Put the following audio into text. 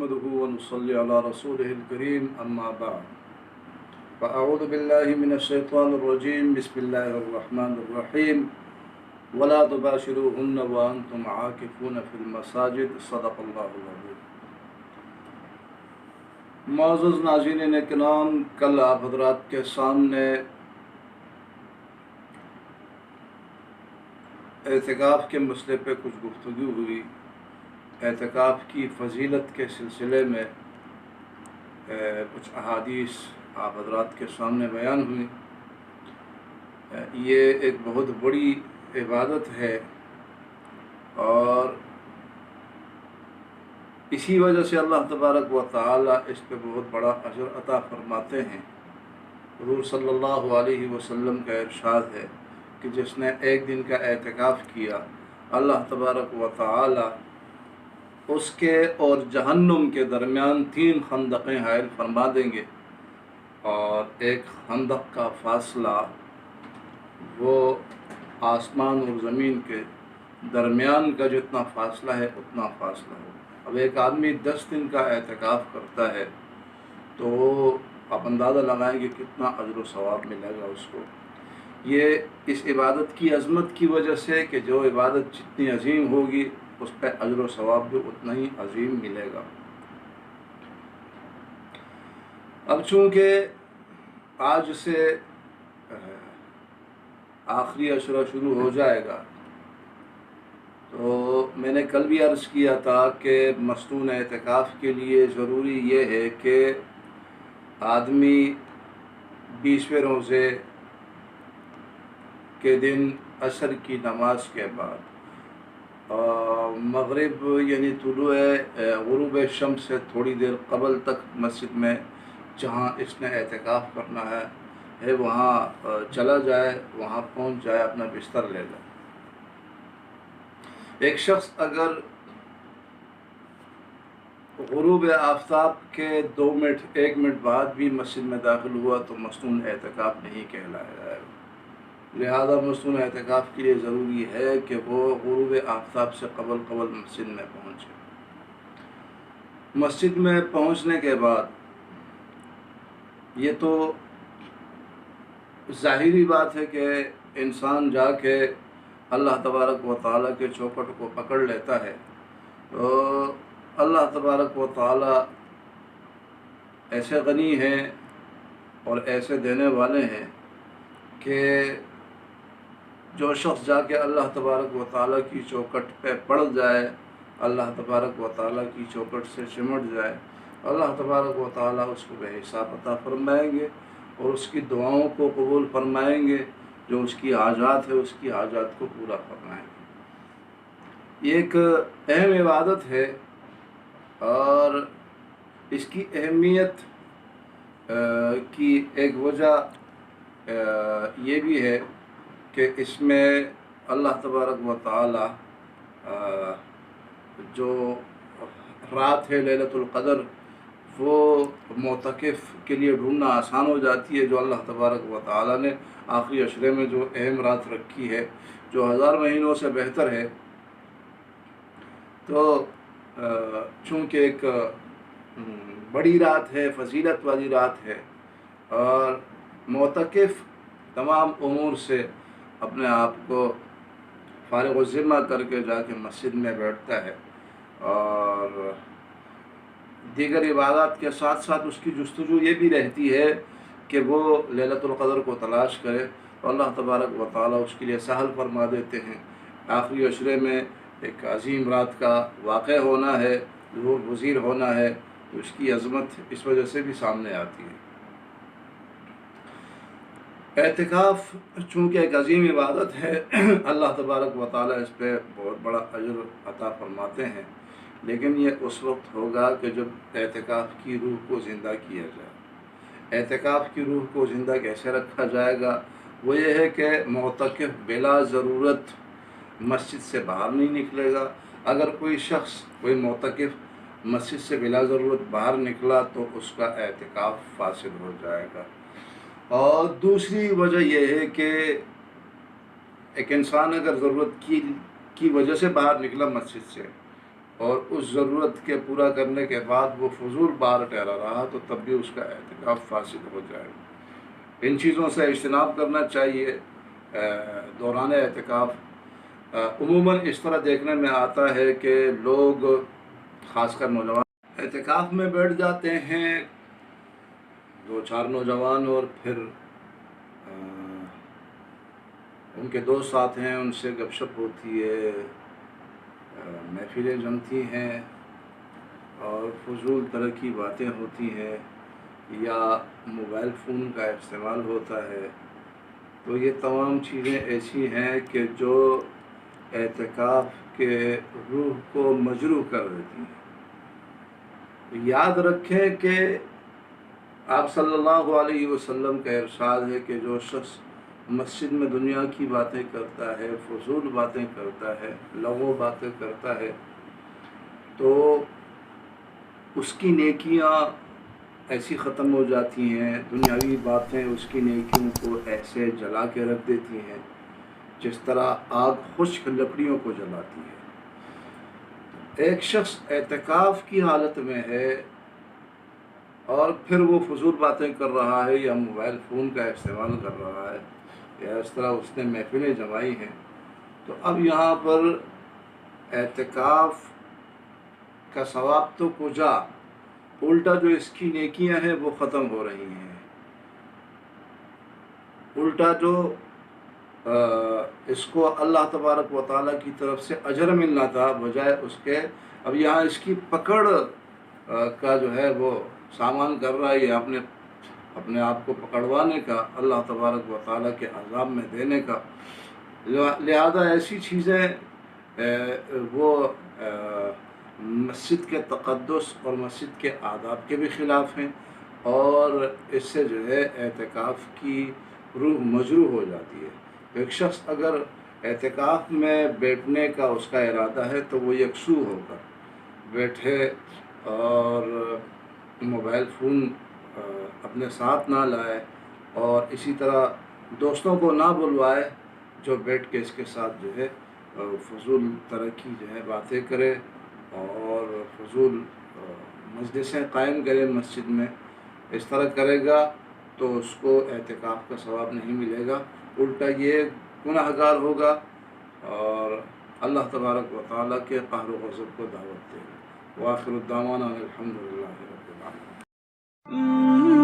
نحمده ونصلي على رسوله الكريم أما بعد فأعوذ بالله من الشيطان الرجيم بسم الله الرحمن الرحيم ولا تباشروهن وأنتم عاكفون في المساجد صدق الله العظيم۔ معزز ناظرین کرام، کل آپ حضرات کے سامنے اعتکاف کے مسئلے پہ کچھ گفتگو ہوئی۔ اعتکاف کی فضیلت کے سلسلے میں کچھ احادیث آپ حضرات کے سامنے بیان ہوئی۔ یہ ایک بہت بڑی عبادت ہے اور اسی وجہ سے اللہ تبارک و تعالی اس پہ بہت بڑا اجر عطا فرماتے ہیں۔ حضور صلی اللہ علیہ وسلم کا ارشاد ہے کہ جس نے ایک دن کا اعتکاف کیا، اللہ تبارک و تعالی اس کے اور جہنم کے درمیان 3 خندقیں حائل فرما دیں گے، اور ایک خندق کا فاصلہ وہ آسمان اور زمین کے درمیان کا جتنا فاصلہ ہے اتنا فاصلہ ہو۔ اب ایک آدمی 10 دن کا اعتکاف کرتا ہے تو آپ اندازہ لگائیں گے کتنا اجر و ثواب ملے گا اس کو۔ یہ اس عبادت کی عظمت کی وجہ سے کہ جو عبادت جتنی عظیم ہوگی اس پہ اجر و ثواب بھی اتنا ہی عظیم ملے گا۔ اب چونکہ آج سے آخری عشرہ شروع ہو جائے گا، تو میں نے کل بھی عرض کیا تھا کہ مستون اعتکاف کے لیے ضروری یہ ہے کہ آدمی 20ویں روزے کے دن عصر کی نماز کے بعد مغرب یعنی طلوع غروب شمس سے تھوڑی دیر قبل تک مسجد میں جہاں اس نے اعتکاف کرنا ہے وہاں چلا جائے، وہاں پہنچ جائے، اپنا بستر لے جائے۔ ایک شخص اگر غروب آفتاب کے 2 منٹ 1 منٹ بعد بھی مسجد میں داخل ہوا تو مصنون اعتکاف نہیں کہلایا جائے گا۔ لہذا مصنون اعتکاف کے لیے ضروری ہے کہ وہ غروب آفتاب سے قبل مسجد میں پہنچے۔ مسجد میں پہنچنے کے بعد یہ تو ظاہری بات ہے کہ انسان جا کے اللہ تبارک و تعالیٰ کے چوکٹ کو پکڑ لیتا ہے، تو اللہ تبارک و تعالیٰ ایسے غنی ہیں اور ایسے دینے والے ہیں کہ جو شخص جا کے اللہ تبارک و تعالیٰ کی چوکٹ پہ پڑ جائے، اللہ تبارک و تعالیٰ کی چوکٹ سے چمٹ جائے، اللہ تبارک و تعالیٰ اس کو بے حساب عطا فرمائیں گے اور اس کی دعاؤں کو قبول فرمائیں گے، جو اس کی حاجات ہے اس کی حاجات کو پورا فرمائیں گے۔ یہ ایک اہم عبادت ہے اور اس کی اہمیت کی ایک وجہ یہ بھی ہے کہ اس میں اللہ تبارک و تعالی جو رات ہے لیلۃ القدر، وہ معتکف کے لیے ڈھونڈنا آسان ہو جاتی ہے۔ جو اللہ تبارک و تعالی نے آخری عشرے میں جو اہم رات رکھی ہے، جو 1000 مہینوں سے بہتر ہے، تو چونکہ ایک بڑی رات ہے، فضیلت والی رات ہے، اور معتکف تمام امور سے اپنے آپ کو فارغ الذمہ کر کے جا کے مسجد میں بیٹھتا ہے، اور دیگر عبادات کے ساتھ ساتھ اس کی جستجو یہ بھی رہتی ہے کہ وہ لیلۃ القدر کو تلاش کرے، تو اللہ تبارک و تعالیٰ اس کے لیے سہل فرما دیتے ہیں۔ آخری عشرے میں ایک عظیم رات کا واقع ہونا ہے، ظہور پذیر ہونا ہے، تو اس کی عظمت اس وجہ سے بھی سامنے آتی ہے۔ اعتکاف چونکہ ایک عظیم عبادت ہے، اللہ تبارک و تعالیٰ اس پہ بہت بڑا اجر عطا فرماتے ہیں، لیکن یہ اس وقت ہوگا کہ جب اعتکاف کی روح کو زندہ کیا جائے۔ اعتکاف کی روح کو زندہ کیسے رکھا جائے گا؟ وہ یہ ہے کہ معتکف بلا ضرورت مسجد سے باہر نہیں نکلے گا۔ اگر کوئی شخص، کوئی معتکف مسجد سے بلا ضرورت باہر نکلا تو اس کا اعتکاف فاسد ہو جائے گا۔ اور دوسری وجہ یہ ہے کہ ایک انسان اگر ضرورت کی وجہ سے باہر نکلا مسجد سے اور اس ضرورت کے پورا کرنے کے بعد وہ فضول بار ٹھہرا رہا تو تب بھی اس کا اعتکاف فاسد ہو جائے گا۔ ان چیزوں سے اجتناب کرنا چاہیے دوران اعتکاف۔ عموماً اس طرح دیکھنے میں آتا ہے کہ لوگ خاص کر نوجوان اعتکاف میں بیٹھ جاتے ہیں، 2-4 نوجوان، اور پھر ان کے دوست ساتھ ہیں، ان سے گپ شپ ہوتی ہے، محفلیں جمتی ہیں اور فضول طرح کی باتیں ہوتی ہیں یا موبائل فون کا استعمال ہوتا ہے، تو یہ تمام چیزیں ایسی ہیں کہ جو اعتکاف کے روح کو مجروح کر دیتی ہیں۔ یاد رکھیں کہ آپ صلی اللہ علیہ وسلم کا ارشاد ہے کہ جو شخص مسجد میں دنیا کی باتیں کرتا ہے، فضول باتیں کرتا ہے، لغو باتیں کرتا ہے، تو اس کی نیکیاں ایسی ختم ہو جاتی ہیں، دنیاوی باتیں اس کی نیکیوں کو ایسے جلا کے رکھ دیتی ہیں جس طرح آگ خشک لکڑیوں کو جلاتی ہے۔ ایک شخص اعتکاف کی حالت میں ہے اور پھر وہ فضول باتیں کر رہا ہے یا موبائل فون کا استعمال کر رہا ہے یا اس طرح اس نے محفلیں جمائی ہیں، تو اب یہاں پر اعتکاف کا ثواب تو کجا، الٹا جو اس کی نیکیاں ہیں وہ ختم ہو رہی ہیں، الٹا جو اس کو اللہ تبارک و تعالیٰ کی طرف سے اجر ملنا تھا، بجائے اس کے اب یہاں اس کی پکڑ کا جو ہے وہ سامان کر رہا ہے، یہ اپنے آپ کو پکڑوانے کا، اللہ تبارک و تعالیٰ کے عذاب میں دینے کا۔ لہذا ایسی چیزیں وہ مسجد کے تقدس اور مسجد کے آداب کے بھی خلاف ہیں، اور اس سے جو ہے اعتکاف کی روح مجروح ہو جاتی ہے۔ ایک شخص اگر اعتکاف میں بیٹھنے کا اس کا ارادہ ہے تو وہ یکسو ہو کر بیٹھے اور موبائل فون اپنے ساتھ نہ لائے، اور اسی طرح دوستوں کو نہ بلوائے جو بیٹھ کے اس کے ساتھ جو ہے فضول طرح کی جو ہے باتیں کرے اور فضول مجلسیں قائم کرے مسجد میں۔ اس طرح کرے گا تو اس کو اعتکاف کا ثواب نہیں ملے گا، الٹا یہ گناہ گار ہوگا اور اللہ تبارک و تعالیٰ کے قہر و غضب کو دعوت دے گا۔ وآخر الدعوانا الحمدللہ رب العالمین۔